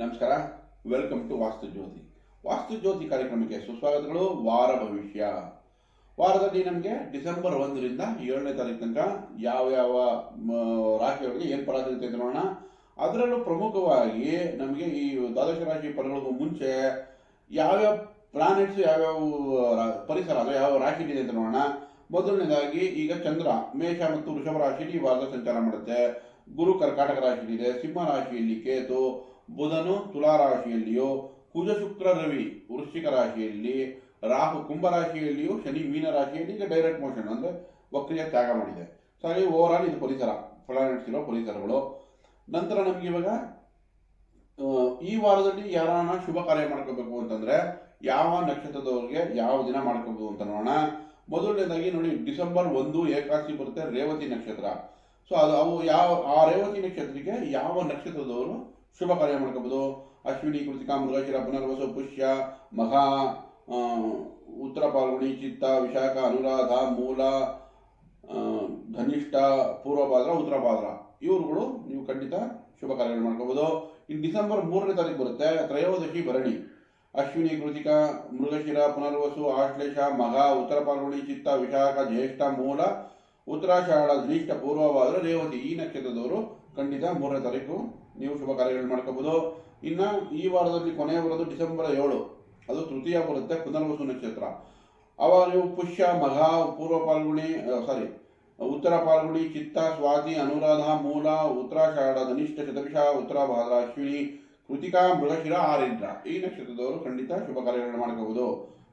ನಮಸ್ಕಾರ. Welcome to ವಾಸ್ತು ಜ್ಯೋತಿ. ವಾಸ್ತು ಜ್ಯೋತಿ ಕಾರ್ಯಕ್ರಮಕ್ಕೆ ಸುಸ್ವಾಗತಗಳು. ವಾರ ಭವಿಷ್ಯ ವಾರದಲ್ಲಿ ನಮಗೆ ಡಿಸೆಂಬರ್ 1ರಿಂದ 7ನೇ ತಾರೀಕು ತನಕ ಯಾವ ರಾಶಿಯವರಿಗೆ ಏನು ಫಲ ಸಿಗುತ್ತೆ ಅಂತ ನೋಡೋಣ. ಅದರಲ್ಲೂ ಪ್ರಮುಖವಾಗಿ ನಮಗೆ ಈ ದ್ವಾದಶ ರಾಶಿ ಫಲಗಳಿಗೂ ಮುಂಚೆ ಯಾವ್ಯಾವ ಪ್ಲಾನೆಟ್ಸ್ ಯಾವ್ಯಾವ ಪರಿಸರ ಅಂದರೆ ಯಾವ ರಾಶಿಲಿದೆ ಅಂತ ನೋಡೋಣ. ಮೊದಲನೇದಾಗಿ ಈಗ ಚಂದ್ರ ಮೇಷ ಮತ್ತು ವೃಷಭ ರಾಶಿಯಲ್ಲಿ ಈ ವಾರದ ಸಂಚಾರ ಮಾಡುತ್ತೆ. ಗುರು ಕರ್ಕಾಟಕ ರಾಶಿಯಲ್ಲಿದೆ. ಸಿಂಹ ರಾಶಿಯಲ್ಲಿ ಕೇತು, ಬುಧನು ತುಲಾ ರಾಶಿಯಲ್ಲಿಯೂ, ಕುಜ ಶುಕ್ರ ರವಿ ವೃಶ್ಚಿಕ ರಾಶಿಯಲ್ಲಿ, ರಾಹು ಕುಂಭ ರಾಶಿಯಲ್ಲಿಯೂ, ಶನಿ ಮೀನ ರಾಶಿಯಲ್ಲಿ ಈಗ ಡೈರೆಕ್ಟ್ ಮೋಷನ್ ಅಂದರೆ ವಕ್ರಿಯ ತ್ಯಾಗ ಮಾಡಿದೆ. ಸೊ ಹಾಗೆ ಓವರ್ ಆಲ್ ಇದು ಪರಿಸರ ನಡೆಸಿರೋ ಪರಿಸರಗಳು. ನಂತರ ನಮ್ಗೆ ಇವಾಗ ಈ ವಾರದಲ್ಲಿ ಯಾರನ್ನ ಶುಭ ಕಾರ್ಯ ಮಾಡ್ಕೋಬೇಕು ಅಂತಂದ್ರೆ ಯಾವ ನಕ್ಷತ್ರದವ್ರಿಗೆ ಯಾವ ದಿನ ಮಾಡ್ಕೋಬಹುದು ಅಂತ ನೋಡೋಣ. ಮೊದಲನೇದಾಗಿ ನೋಡಿ, ಡಿಸೆಂಬರ್ 1 ಏಕಾದಶಿ ಬರುತ್ತೆ, ರೇವತಿ ನಕ್ಷತ್ರ. ಸೊ ಅವು ಆ ರೇವತಿ ನಕ್ಷತ್ರಕ್ಕೆ ಯಾವ ನಕ್ಷತ್ರದವರು ಶುಭ ಕಾರ್ಯ ಮಾಡ್ಕೋಬಹುದು? ಅಶ್ವಿನಿ, ಕೃತಿಕಾ, ಮೃಗಶಿರ, ಪುನರ್ವಸು, ಪುಷ್ಯ, ಮಘ, ಉತ್ತರ ಫಾಲ್ಗುಣಿ, ಚಿತ್ತ, ವಿಶಾಖ, ಅನುರಾಧ, ಮೂಲ, ಧನಿಷ್ಠ, ಪೂರ್ವಭಾದ್ರ, ಉತ್ತರ ಭಾದ್ರ ಇವರುಗಳು ನೀವು ಖಂಡಿತ ಶುಭ ಕಾರ್ಯಗಳು ಮಾಡ್ಕೋಬಹುದು. ಇನ್ನು ಡಿಸೆಂಬರ್ 3ನೇ ತಾರೀಕು ಬರುತ್ತೆ, ತ್ರಯೋದಶಿ ಭರಣಿ. ಅಶ್ವಿನಿ, ಕೃತಿಕಾ, ಮೃಗಶಿರ, ಪುನರ್ವಸು, ಆಶ್ಲೇಷ, ಮಘ, ಉತ್ತರ ಫಾಲ್ಗುಣಿ, ಚಿತ್ತ, ವಿಶಾಖ, ಜ್ಯೇಷ್ಠ, ಮೂಲ, ಉತ್ತರಾಷಾಢ, ಧನಿಷ್ಠ, ಪೂರ್ವಭಾದ್ರ, ರೇವತಿ ಈ ನಕ್ಷತ್ರದವರು ಖಂಡಿತ 3ನೇ ತಾರೀಕು ನೀವು ಶುಭ ಕಾರ್ಯಗಳು ಮಾಡ್ಕೋಬಹುದು. ಇನ್ನು ಈ ವಾರದಲ್ಲಿ ಕೊನೆಯ ಬರೋದು ಡಿಸೆಂಬರ್ 7, ಅದು ತೃತೀಯ ಬರುತ್ತೆ, ಪುನರ್ವಸು ನಕ್ಷತ್ರ. ಅವಾಗ ನೀವು ಪುಷ್ಯ, ಮಘ, ಪೂರ್ವ ಫಾಲ್ಗುಣಿ ಉತ್ತರ ಫಾಲ್ಗುಣಿ, ಚಿತ್ತ, ಸ್ವಾತಿ, ಅನುರಾಧ, ಮೂಲ, ಉತ್ತರಾಷಾಢ, ಧನಿಷ್ಠ, ಶತಭಿಷ, ಉತ್ತರ ಭಾದ್ರ, ಅಶ್ವಿನಿ, ಕೃತಿಕಾ, ಮೃಗಶಿರ, ಆರಿದ್ರ ಈ ನಕ್ಷತ್ರದವರು ಖಂಡಿತ ಶುಭ ಕಾರ್ಯಗಳನ್ನು ಮಾಡ್ಕೋಬಹುದು.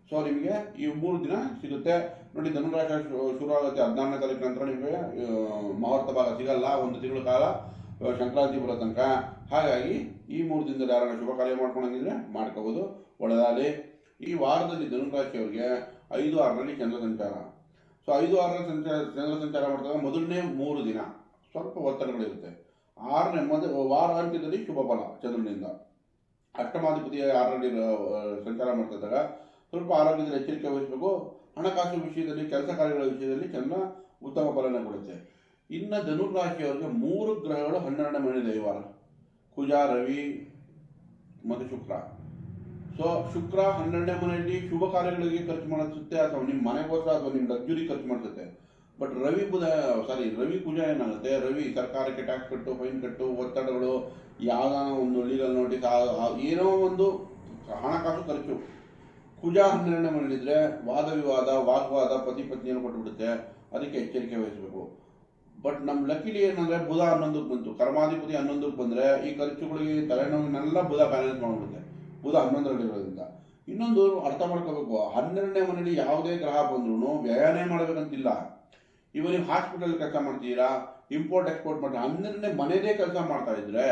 ಸೊ ನಿಮಗೆ ಈ 3 ದಿನ ಸಿಗುತ್ತೆ ನೋಡಿ. ಧನುರಾಶ ಶುರು ಆಗುತ್ತೆ 16ನೇ ತಾರೀಕು ನಂತರ. ನಿಮಗೆ ಮುಹೂರ್ತ ಭಾಗ ಸಿಗಲ್ಲ, 1 ತಿಂಗಳ ಕಾಲ ಸಂಕ್ರಾಂತಿ ಬರೋ ತನಕ. ಹಾಗಾಗಿ ಈ 3 ದಿನದಲ್ಲಿ ಯಾರನ್ನ ಶುಭ ಕಾರ್ಯ ಮಾಡ್ಕೊಂಡಂಗಿದ್ರೆ ಮಾಡ್ಕೋಬಹುದು, ಒಳ್ಳೆದಾಗಲಿ. ಈ ವಾರದಲ್ಲಿ ಧನುರಾಶಿಯವರಿಗೆ 5-6ರಲ್ಲಿ ಚಂದ್ರ ಸಂಚಾರ. ಸೊ 5-6ರ ಚಂದ್ರ ಸಂಚಾರ ಮಾಡಿದಾಗ ಮೊದಲನೇ 3 ದಿನ ಸ್ವಲ್ಪ ಒತ್ತಡಗಳಿರುತ್ತೆ. 6ನೇ ವಾರ ಅಂತ್ಯದಲ್ಲಿ ಶುಭ ಫಲ ಚಂದ್ರನಿಂದ. ಅಷ್ಟಮಾಧಿಪತಿಯ 6ರಲ್ಲಿ ಸಂಚಾರ ಮಾಡ್ತಿದ್ದಾಗ ಸ್ವಲ್ಪ ಆರೋಗ್ಯದಲ್ಲಿ ಎಚ್ಚರಿಕೆ ವಹಿಸಬೇಕು. ಹಣಕಾಸು ವಿಷಯದಲ್ಲಿ, ಕೆಲಸ ಕಾರ್ಯಗಳ ವಿಷಯದಲ್ಲಿ ಚಂದ್ರ ಉತ್ತಮ ಫಲನ ಕೊಡುತ್ತೆ. ಇನ್ನು ಧನುರಾಶಿಯವರಿಗೆ 3 ಗ್ರಹಗಳು 12ನೇ ಮನೆಯಲ್ಲಿದೆ ಈ ವಾರ, ಕುಜ, ರವಿ ಮತ್ತು ಶುಕ್ರ. ಸೊ ಶುಕ್ರ 12ನೇ ಮನೆಯಲ್ಲಿ ಶುಭ ಕಾರ್ಯಗಳಿಗೆ ಖರ್ಚು ಮಾಡಿಸುತ್ತೆ, ಅಥವಾ ನಿಮ್ಮ ಮನೆಗೋಸ್ಕರ ಅಥವಾ ನಿಮ್ಮ ಲಕ್ಸುರಿ ಖರ್ಚು ಮಾಡಿಸುತ್ತೆ. ಬಟ್ ರವಿ ಕುಜ ಏನಾಗುತ್ತೆ, ರವಿ ಸರ್ಕಾರಕ್ಕೆ ಟ್ಯಾಕ್ಸ್ ಕಟ್ಟು, ಫೈನ್ ಕಟ್ಟು, ಒತ್ತಡಗಳು, ಯಾವುದಾನ ಒಂದು ಲೀಗಲ್ ನೋಟಿಸ್, ಏನೋ ಒಂದು ಹಣಕಾಸು ಖರ್ಚು. ಕುಜ 12ನೇ ಮನೆಯಲ್ಲಿದ್ರೆ ವಾದ ವಿವಾದ, ವಾಗ್ವಾದ, ಪತಿ ಪತ್ನಿಯನ್ನು ಕೊಟ್ಟುಬಿಡುತ್ತೆ. ಅದಕ್ಕೆ ಎಚ್ಚರಿಕೆ ವಹಿಸಬೇಕು. ಬಟ್ ನಮ್ಮ ಲಕ್ಕಿಲಿ ಏನಂದ್ರೆ ಬುಧ 11ಕ್ಕೆ ಬಂತು, ಕರ್ಮಾಧಿಪತಿ 11ಕ್ಕೆ ಬಂದ್ರೆ ಈ ಖರ್ಚುಗಳಿಗೆ ತಲೆನೋವಿನೆಲ್ಲ ಬುಧ ಬ್ಯಾಲೆನ್ಸ್ ಮಾಡಿಬಿಡುತ್ತೆ, ಬುಧ 11ರಲ್ಲಿರೋದ್ರಿಂದ. ಇನ್ನೊಂದು ಅರ್ಥ ಮಾಡ್ಕೋಬೇಕು, 12ನೇ ಮನೆಯಲ್ಲಿ ಯಾವುದೇ ಗ್ರಹ ಬಂದ್ರು ವ್ಯಯನೇ ಮಾಡಬೇಕಂತಿಲ್ಲ. ಇವಾಗ ನೀವು ಹಾಸ್ಪಿಟಲ್ ಕೆಲಸ ಮಾಡ್ತೀರಾ, ಇಂಪೋರ್ಟ್ ಎಕ್ಸ್ಪೋರ್ಟ್ ಮಾಡ್ತೀರಾ, 12ನೇ ಮನೆಯದೇ ಕೆಲಸ ಮಾಡ್ತಾ ಇದ್ರೆ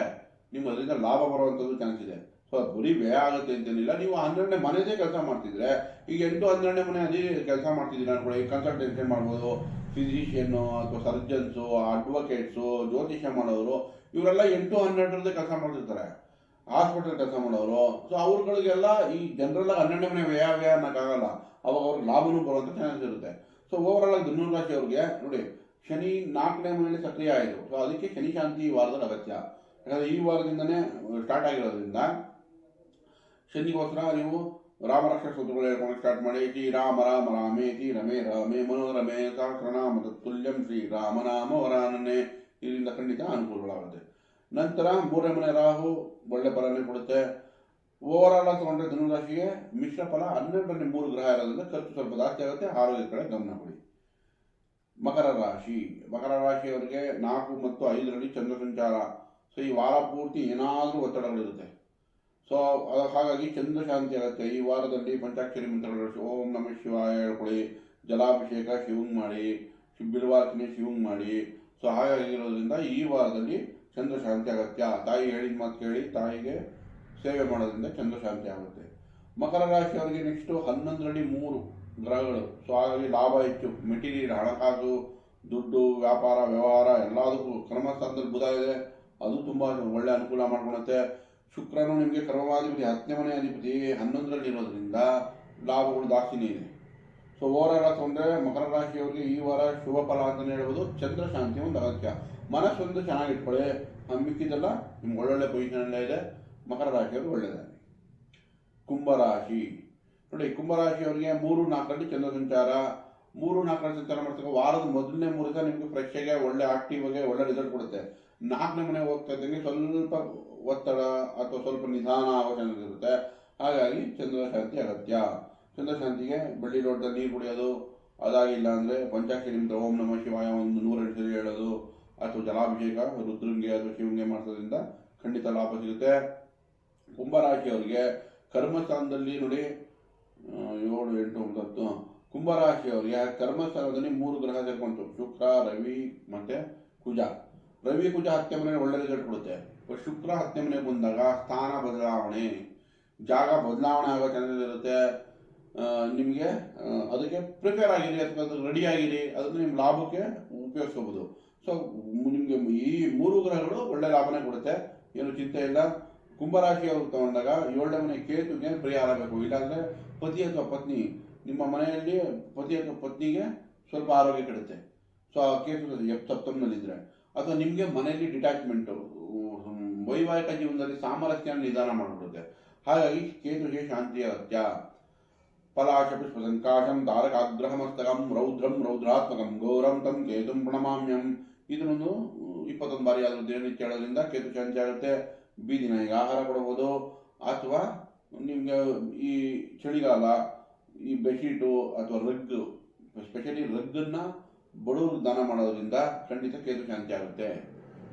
ನಿಮ್ಗೆ ಅದರಿಂದ ಲಾಭ ಬರುವಂಥದ್ದು ಚಾನ್ಸ್ ಇದೆ. ಸೊ ಬರೀ ವ್ಯಯ ಆಗುತ್ತೆ ಅಂತೇನಿಲ್ಲ. ನೀವು 12ನೇ ಮನೆಯದೇ ಕೆಲಸ ಮಾಡ್ತಿದ್ರೆ, ಈಗ 8-12ನೇ ಮನೆ ಅದೇ ಕೆಲಸ ಮಾಡ್ತಿದ್ದೀರಾ ಅನ್ಕೊಳ್ಳಿ, ಕನ್ಸಲ್ಟೆನ್ಸಿ ಮಾಡ್ಬೋದು, ಫಿಸಿಷಿಯನ್ನು ಅಥವಾ ಸರ್ಜನ್ಸು, ಅಡ್ವೊಕೇಟ್ಸು, ಜ್ಯೋತಿಷ್ಯ ಮಾಡೋರು, ಇವರೆಲ್ಲ 8-12ರದ್ದೇ ಕೆಲಸ ಮಾಡ್ತಿರ್ತಾರೆ, ಹಾಸ್ಪಿಟಲ್ ಕೆಲಸ ಮಾಡೋರು. ಸೊ ಅವ್ರಗಳಿಗೆಲ್ಲ ಈ ಜನರೆಲ್ಲ 12ನೇ ಮನೆ ವ್ಯಯ ಅನ್ನೋಕ್ಕಾಗಲ್ಲ, ಅವಾಗ ಅವ್ರಿಗೆ ಲಾಭನೂ ಬರುವಂಥ ಚಾನ್ಸ್ ಇರುತ್ತೆ. ಸೊ ಓವರಾಲ್ ಆಗಿ ಧನುರಾಶಿ ಅವ್ರಿಗೆ ನೋಡಿ, ಶನಿ 4ನೇ ಮನೆಯಲ್ಲಿ ಸಕ್ರಿಯ ಆಯಿತು. ಸೊ ಅದಕ್ಕೆ ಶನಿ ಶಾಂತಿ ಈ ವಾರದಲ್ಲಿ ಅಗತ್ಯ. ಯಾಕಂದರೆ ಈ ವಾರದಿಂದನೇ ಸ್ಟಾರ್ಟ್ ಆಗಿರೋದ್ರಿಂದ ಶನಿಗೋಸ್ಕರ ನೀವು ರಾಮರಕ್ಷಾ ಸ್ತೋತ್ರಗಳು ಹೇಳ್ಕೊಂಡು ಸ್ಟಾರ್ಟ್ ಮಾಡಿ. ಶ್ರೀರಾಮ ರಾಮ ರಾಮೇತಿ ರಮೇ ರಾಮೇ ಮನೋರಮೇ ಸಹಸ್ರನಾಮ ತತ್ತುಲ್ಯಂ ಶ್ರೀರಾಮನಾಮ ವರಾನನೆ ಇದರಿಂದ ಖಂಡಿತ ಅನುಕೂಲಗಳಾಗುತ್ತೆ. ನಂತರ 3ನೇ ಮನೆ ರಾಹು ಒಳ್ಳೆ ಫಲನೇ ಕೊಡುತ್ತೆ. ಓವರಾಲ್ ಆಗಿ ತಗೊಂಡ್ರೆ ಧನುರಾಶಿಗೆ ಮಿಶ್ರ ಫಲ. 12ರಲ್ಲಿ 3 ಗ್ರಹ ಇರೋದ್ರಿಂದ ಖರ್ಚು ಸ್ವಲ್ಪ ಜಾಸ್ತಿ ಆಗುತ್ತೆ, ಆರೋಗ್ಯದ ಕಡೆ ಗಮನ ಕೊಡಿ. ಮಕರ ರಾಶಿಯವರಿಗೆ 4 ಮತ್ತು 5ರಲ್ಲಿ ಚಂದ್ರ ಸಂಚಾರ. ಸೊ ಈ ವಾರ ಪೂರ್ತಿ ಏನಾದರೂ ಒತ್ತಡಗಳಿರುತ್ತೆ. ಸೊ ಹಾಗಾಗಿ ಚಂದ್ರ ಶಾಂತಿ ಆಗುತ್ತೆ. ಈ ವಾರದಲ್ಲಿ ಪಂಚಾಕ್ಷರಿ ಮಂತ್ರಗಳು, ಓಂ ನಮಃ ಶಿವಾಯ ಹೇಳ್ಕೊಳ್ಳಿ, ಜಲಾಭಿಷೇಕ ಶಿವಂಗ್ ಮಾಡಿ, ಬಿಲ್ವಾರ್ಚನೆ ಶಿವಂಗ್ ಮಾಡಿ. ಸೊ ಹಾಗಾಗಿರೋದ್ರಿಂದ ಈ ವಾರದಲ್ಲಿ ಚಂದ್ರ ಶಾಂತಿ ಅಗತ್ಯ. ತಾಯಿ ಹೇಳಿದ ಮಾತು ಕೇಳಿ ತಾಯಿಗೆ ಸೇವೆ ಮಾಡೋದ್ರಿಂದ ಚಂದ್ರ ಶಾಂತಿ ಆಗುತ್ತೆ. ಮಕರ ರಾಶಿಯವರಿಗೆ ನೆಕ್ಸ್ಟು 11ರಲ್ಲಿ 3 ಗ್ರಹಗಳು. ಸೊ ಹಾಗಾಗಿ ಲಾಭ ಹೆಚ್ಚು, ಮೆಟೀರಿಯಲ್, ಹಣಕಾಸು, ದುಡ್ಡು, ವ್ಯಾಪಾರ, ವ್ಯವಹಾರ ಎಲ್ಲದಕ್ಕೂ. ಕರ್ಮಸ್ಥಾನದಲ್ಲಿ ಬುಧ ಇದೆ, ಅದು ತುಂಬ ಒಳ್ಳೆ ಅನುಕೂಲ ಮಾಡ್ಕೊಳುತ್ತೆ. ಶುಕ್ರನು ನಿಮಗೆ ಕರ್ಮಾಧಿಪತಿ 10ನೇ ಮನೆ ಅಧಿಪತಿ 11ರಲ್ಲಿ ಇರೋದ್ರಿಂದ ಲಾಭಗಳು ಜಾಸ್ತಿನೇ ಇದೆ. ಸೊ ಓವರಾಲ್ ತಗೊಂಡ್ರೆ ಮಕರ ರಾಶಿಯವರಿಗೆ ಈ ವಾರ ಶುಭ ಫಲ ಅಂತಲೇ ಹೇಳ್ಬೋದು. ಚಂದ್ರ ಶಾಂತಿ ಒಂದು ಅಗತ್ಯ. ಮನಸ್ಸೊಂದು ಚೆನ್ನಾಗಿಟ್ಕೊಳ್ಳಿ, ಮಿಕ್ಕಿದೆಲ್ಲ ನಿಮ್ಗೆ ಒಳ್ಳೊಳ್ಳೆ ಪೊಸಿಷನಲ್ಲೇ ಇದೆ. ಮಕರ ರಾಶಿಯವರು ಒಳ್ಳೆಯದಾಗಲಿ. ಕುಂಭರಾಶಿ ನೋಡಿ, ಕುಂಭರಾಶಿಯವರಿಗೆ 3-4ರಲ್ಲಿ ಚಂದ್ರ ಸಂಚಾರ, 3-4ರಲ್ಲಿ ಸಂಚಾರ ಮಾಡ್ತಕ್ಕ ವಾರದ ಮೊದಲನೇ 3 ದಿವಸ ನಿಮಗೆ ಫ್ರೆಶ್ ಆಗಿ ಒಳ್ಳೆ ಆಕ್ಟಿವ್ ಆಗಿ ಒಳ್ಳೆ ರಿಸಲ್ಟ್ ಕೊಡುತ್ತೆ. 4ನೇ ಮನೆಗೆ ಹೋಗ್ತಾ ಇದ್ದಂಗೆ ಸ್ವಲ್ಪ ಒತ್ತಡ ಅಥವಾ ಸ್ವಲ್ಪ ನಿಧಾನ ಆಗೋ ಚಾನ್ಸಸ್ ಇರುತ್ತೆ. ಹಾಗಾಗಿ ಚಂದ್ರ ಶಾಂತಿ ಅಗತ್ಯ. ಚಂದ್ರ ಶಾಂತಿಗೆ ಬೆಳ್ಳಿ ಲೋಟದಲ್ಲಿ ನೀರು ಕುಡಿಯೋದು, ಅದಾಗಿಲ್ಲ ಅಂದರೆ ಪಂಚಾಕ್ಷರಿ ಮಂತ್ರ ಓಂ ನಮಃ ಶಿವಾಯ ಒಂದು 108 ಸಲ ಹೇಳೋದು, ಅಥವಾ ಜಲಾಭಿಷೇಕ ರುದ್ರಂಗೆ ಅಥವಾ ಶಿವಂಗೆ ಮಾಡಿಸೋದ್ರಿಂದ ಖಂಡಿತ ಲಾಭ ಸಿಗುತ್ತೆ. ಕುಂಭರಾಶಿಯವರಿಗೆ ಕರ್ಮಸ್ಥಾನದಲ್ಲಿ ನೋಡಿ 7, 8, 9 ಕುಂಭರಾಶಿಯವರಿಗೆ ಕರ್ಮಸ್ಥಾನದಲ್ಲಿ 3 ಗ್ರಹ ಸೇರ್ಕೊಂತು, ಶುಕ್ರ, ರವಿ ಮತ್ತೆ ಕುಜ. ರವಿ ಕುಜ 10ನೇ ಮನೆ ಒಳ್ಳೆ ರಿಸಲ್ಟ್ ಕೊಡುತ್ತೆ. ಶುಕ್ರ 10ನೇ ಮನೆಗೆ ಬಂದಾಗ ಸ್ಥಾನ ಬದಲಾವಣೆ, ಜಾಗ ಬದಲಾವಣೆ ಆಗೋ ಚಾನ್ಸಸ್ ಇರುತ್ತೆ. ನಿಮಗೆ ಅದಕ್ಕೆ ಪ್ರಿಪೇರ್ ಆಗಿರಿ ಅಥವಾ ಅದಕ್ಕೆ ರೆಡಿ ಆಗಿರಿ, ಅದನ್ನು ನಿಮ್ಮ ಲಾಭಕ್ಕೆ ಉಪಯೋಗಿಸ್ಕೋಬೋದು. ಸೊ ನಿಮಗೆ ಈ 3 ಗ್ರಹಗಳು ಒಳ್ಳೆ ಲಾಭನೇ ಕೊಡುತ್ತೆ, ಏನು ಚಿಂತೆ ಇಲ್ಲ. ಕುಂಭರಾಶಿಯವರು ತಗೊಂಡಾಗ 7ನೇ ಮನೆ ಕೇತುಗೆ ಪರಿಹಾರ ಬೇಕು. ಇಲ್ಲಾಂದರೆ ಪತಿ ಅಥವಾ ಪತ್ನಿ, ನಿಮ್ಮ ಮನೆಯಲ್ಲಿ ಪತಿ ಅಥವಾ ಪತ್ನಿಗೆ ಸ್ವಲ್ಪ ಆರೋಗ್ಯ ಕೆಡುತ್ತೆ. ಸೊ ಆ ಕೇತು ಸಪ್ತಮ್ನಲ್ಲಿದ್ದರೆ, ಅಥವಾ ನಿಮಗೆ ಮನೆಯಲ್ಲಿ ಡಿಟ್ಯಾಚ್ಮೆಂಟು, ವೈವಾಹಿಕ ಜೀವನದಲ್ಲಿ ಸಾಮರಸ್ಯ ನಿಧಾನ ಮಾಡಿಬಿಡುತ್ತೆ. ಹಾಗಾಗಿ ಕೇತುಗೆ ಶಾಂತಿ ಅಗತ್ಯ. ಪಲಾಶ ಪುಷ್ಪ ಸಂಕಾಶಂ ತಾರಕಾಗ್ರಹಮಸ್ತಕಂ ರೌದ್ರಂ ರೌದ್ರಾತ್ಮಕಂ ಘೋರಂ ತಂ ಕೇತುಂ ಪ್ರಣಮಾಮ್ಯಂ. ಇದನ್ನೊಂದು 21 ಬಾರಿ ಆದರೂ ದಿನನಿತ್ಯ ಹೇಳೋದ್ರಿಂದ ಕೇತು ಶಾಂತಿ ಆಗುತ್ತೆ. ಬೀದಿ ನಾಯಿಗೆ ಆಹಾರ ಕೊಡಬಹುದು, ಅಥವಾ ನಿಮಗೆ ಈ ಚಳಿಗಾಲ ಈ ಬೆಡ್ಶೀಟು ಅಥವಾ ರಗ್, ಸ್ಪೆಷಲಿ ರಗ್ಗನ್ನು ಬಡವರು ದಾನ ಮಾಡೋದ್ರಿಂದ ಖಂಡಿತ ಕೇತು ಶಾಂತಿ ಆಗುತ್ತೆ.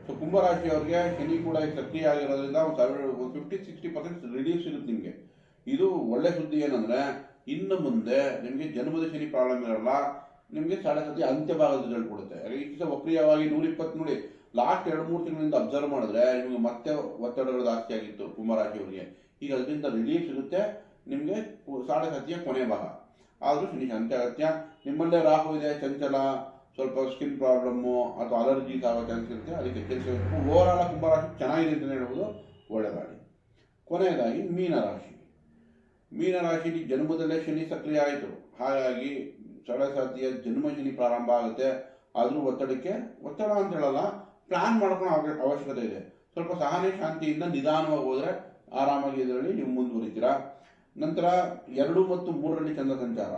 ಸೊ ಕುಂಭರಾಶಿಯವರಿಗೆ ಶನಿ ಕೂಡ ಸಕ್ರಿಯ ಆಗಿರೋದ್ರಿಂದ 50-60% ರಿಲೀಫ್ ಸಿಗುತ್ತೆ ನಿಮಗೆ. ಇದು ಒಳ್ಳೆ ಸುದ್ದಿ. ಏನಂದರೆ ಇನ್ನು ಮುಂದೆ ನಿಮಗೆ ಜನ್ಮದ ಶನಿ ಪ್ರಾಬ್ಲಮ್ ಇರಲ್ಲ, ನಿಮಗೆ ಸತಿ ಅಂತ್ಯ ಭಾಗದ ರಿಸಲ್ಟ್ ಕೊಡುತ್ತೆ. ಈ ದಿವಸ ವಕ್ರಿಯವಾಗಿ 120 ನೋಡಿ, ಲಾಸ್ಟ್ 2-3 ತಿಂಗಳಿಂದ ಅಬ್ಸರ್ವ್ ಮಾಡಿದ್ರೆ ನಿಮಗೆ ಮತ್ತೆ ಒತ್ತಡಗಳು ಜಾಸ್ತಿ ಆಗಿತ್ತು ಕುಂಭರಾಶಿಯವರಿಗೆ. ಈಗ ಅದರಿಂದ ರಿಲೀಫ್ ಸಿಗುತ್ತೆ ನಿಮಗೆ ಸತಿಯ ಕೊನೆ ಭಾಗ. ಆದರೂ ಶನಿ ಶಾಂತಿ ಅಗತ್ಯ. ನಿಮ್ಮಲ್ಲೇ ರಾಹು ಇದೆ, ಚಂಚಲ, ಸ್ವಲ್ಪ ಸ್ಕಿನ್ ಪ್ರಾಬ್ಲಮ್ಮು ಅಥವಾ ಅಲರ್ಜೀಸ್ ಆಗೋ ಚಾನ್ಸ್ ಇರುತ್ತೆ, ಅದಕ್ಕೆ ಎಚ್ಚರಿಕೆ. ಓವರಾಲ್ ಕುಂಭರಾಶಿ ಚೆನ್ನಾಗಿದೆ ಅಂತ ಹೇಳ್ಬೋದು, ಒಳ್ಳೆಯದಾಗಿ. ಕೊನೆಯದಾಗಿ ಮೀನರಾಶಿಲಿ ಜನ್ಮದಲ್ಲೇ ಶನಿ ಸಕ್ರಿಯ ಆಯಿತು, ಹಾಗಾಗಿ ಸತಿಯ ಜನ್ಮ ಶನಿ ಪ್ರಾರಂಭ ಆಗುತ್ತೆ. ಆದರೂ ಒತ್ತಡ ಅಂತ ಹೇಳಲ್ಲ, ಪ್ಲಾನ್ ಮಾಡ್ಕೊಳ್ಳೋ ಅವಶ್ಯಕತೆ ಇದೆ. ಸ್ವಲ್ಪ ಸಹನೆ ಶಾಂತಿಯಿಂದ ನಿಧಾನವಾಗಿ ಹೋದರೆ ಆರಾಮಾಗಿ ಇದರಲ್ಲಿ ನೀವು ಮುಂದುವರಿತೀರಾ. ನಂತರ 2 ಮತ್ತು 3ರಲ್ಲಿ ಚಂದ್ರ ಸಂಚಾರ.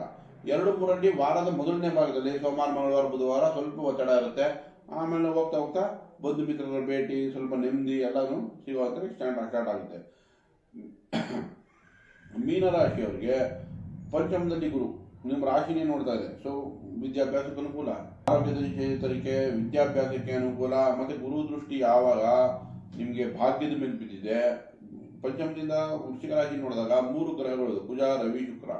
2-3ರಲ್ಲಿ ವಾರದ ಮೊದಲನೇ ಭಾಗದಲ್ಲಿ ಸೋಮವಾರ, ಮಂಗಳವಾರ, ಬುಧವಾರ ಸ್ವಲ್ಪ ಒತ್ತಡ ಇರುತ್ತೆ. ಆಮೇಲೆ ಹೋಗ್ತಾ ಹೋಗ್ತಾ ಬಂಧು ಮಿತ್ರರ ಭೇಟಿ, ಸ್ವಲ್ಪ ನೆಮ್ಮದಿ ಎಲ್ಲನೂ ಸಿಗುವಂಥ ಸ್ಟಾರ್ಟ್ ಆಗುತ್ತೆ. ಮೀನರಾಶಿಯವರಿಗೆ ಪಂಚಮದಲ್ಲಿ ಗುರು ನಿಮ್ಮ ರಾಶಿನೇ ನೋಡ್ತಾ ಇದೆ. ಸೊ ವಿದ್ಯಾಭ್ಯಾಸಕ್ಕೆ ಅನುಕೂಲ, ಆರೋಗ್ಯದ ಚೇತರಿಕೆ, ವಿದ್ಯಾಭ್ಯಾಸಕ್ಕೆ ಅನುಕೂಲ. ಮತ್ತು ಗುರು ದೃಷ್ಟಿ ಯಾವಾಗ ನಿಮಗೆ ಭಾಗ್ಯದ ಮೇಲೆ ಬಿದ್ದಿದೆ, ಪಂಚಮದಿಂದ ವೃಶ್ಚಿಕ ರಾಶಿ ನೋಡಿದಾಗ 3 ಗ್ರಹಗಳು ಕುಜ, ರವಿ, ಶುಕ್ರ.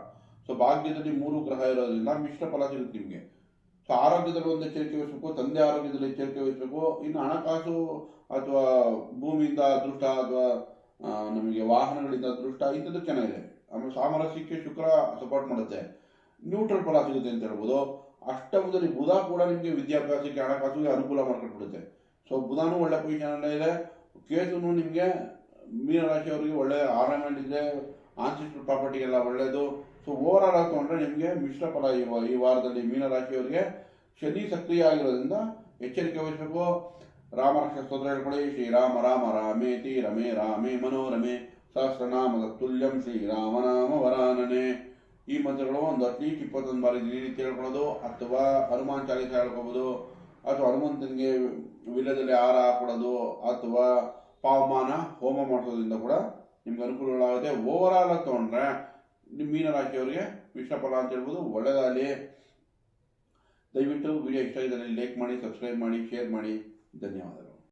ಸೊ ಭಾಗ್ಯದಲ್ಲಿ 3 ಗ್ರಹ ಇರೋದ್ರಿಂದ ಮಿಶ್ರ ಫಲ ಸಿಗುತ್ತೆ ನಿಮಗೆ. ಸೊ ಆರೋಗ್ಯದಲ್ಲಿ ಒಂದು ಎಚ್ಚರಿಕೆ ವಹಿಸಬೇಕು, ತಂದೆ ಆರೋಗ್ಯದಲ್ಲಿ ಎಚ್ಚರಿಕೆ ವಹಿಸಬೇಕು. ಇನ್ನು ಹಣಕಾಸು ಅಥವಾ ಭೂಮಿಯಿಂದ ಅದೃಷ್ಟ ಅಥವಾ ನಮಗೆ ವಾಹನಗಳಿಂದ ಅದೃಷ್ಟ ಇಂಥದ್ದು ಚೆನ್ನಾಗಿದೆ. ಆಮೇಲೆ ಸಾಮರಸ್ಯಕ್ಕೆ ಶುಕ್ರ ಸಪೋರ್ಟ್ ಮಾಡುತ್ತೆ, ನ್ಯೂಟ್ರಲ್ ಫಲ ಸಿಗುತ್ತೆ ಅಂತ ಹೇಳ್ಬೋದು. ಅಷ್ಟಮದಲ್ಲಿ ಬುಧ ಕೂಡ ನಿಮಗೆ ವಿದ್ಯಾಭ್ಯಾಸಕ್ಕೆ ಹಣಕಾಸಿಗೆ ಅನುಕೂಲ ಮಾಡ್ಕೊಟ್ಬಿಡುತ್ತೆ. ಸೊ ಬುಧನೂ ಒಳ್ಳೆ ಪೊಸಿಷನಲ್ಲೇ ಇದೆ. ಕೇತುನು ನಿಮಗೆ ಮೀನರಾಶಿಯವರಿಗೆ ಒಳ್ಳೆ ಆರ್ನಮೆಂಟ್ ಇದೆ, ಆನ್ಸಿಸ್ಟಲ್ ಪ್ರಾಪರ್ಟಿಗೆಲ್ಲ ಒಳ್ಳೆಯದು. ಸೊ ಓವರಾಲ್ ಆಗಿ ತೊಗೊಂಡ್ರೆ ನಿಮಗೆ ಮಿಶ್ರ ಫಲ. ಈ ವಾರದಲ್ಲಿ ಮೀನರಾಶಿಯವರಿಗೆ ಶನಿ ಸಕ್ರಿಯ ಆಗಿರೋದ್ರಿಂದ ಎಚ್ಚರಿಕೆ ವಹಿಸಬೇಕು. ರಾಮರಕ್ಷ ಸ್ತೋತ್ರ ಹೇಳ್ಕೊಳ್ಳಿ. ಶ್ರೀರಾಮ ರಾಮ ರಾಮೇತಿ ರಮೇ ರಾಮೇ ಮನೋರಮೆ ಸಹಸ್ರನಾಮದ ತುಲ್ಯಂ ಶ್ರೀರಾಮನಾಮ ವರಾನನೆ. ಈ ಮಂತ್ರಗಳು ಒಂದು ಅಟ್ಲೀಸ್ಟ್ 21 ಬಾರಿ ದಿನನಿತ್ಯ ಹೇಳ್ಕೊಳ್ಳೋದು, ಅಥವಾ ಹನುಮಾನ್ ಚಾಲೀಸ ಹೇಳ್ಕೊಬೋದು, ಅಥವಾ ಹನುಮಂತನಿಗೆ ವಿಲ್ಲದಲ್ಲಿ ಹಾರ ಹಾಕೊಡೋದು, ಅಥವಾ ಪಾವಮಾನ ಹೋಮ ಮಾಡಿಸೋದ್ರಿಂದ ಕೂಡ ನಿಮ್ಗೆ ಅನುಕೂಲಗಳಾಗುತ್ತೆ. ಓವರಾಲ್ ಆಗಿ ತೊಗೊಂಡ್ರೆ ನಿಮ್ಮ ಮೀನರಾಶಿಯವರಿಗೆ ಮಿಶ್ರ ಫಲ ಅಂತ ಹೇಳ್ಬೋದು, ಒಳ್ಳೆಯದಾಗಲಿ. ದಯವಿಟ್ಟು ವಿಡಿಯೋ ಇಷ್ಟ ಇದ್ದಲ್ಲಿ ಲೈಕ್ ಮಾಡಿ, ಸಬ್ಸ್ಕ್ರೈಬ್ ಮಾಡಿ, ಶೇರ್ ಮಾಡಿ. ಧನ್ಯವಾದಗಳು.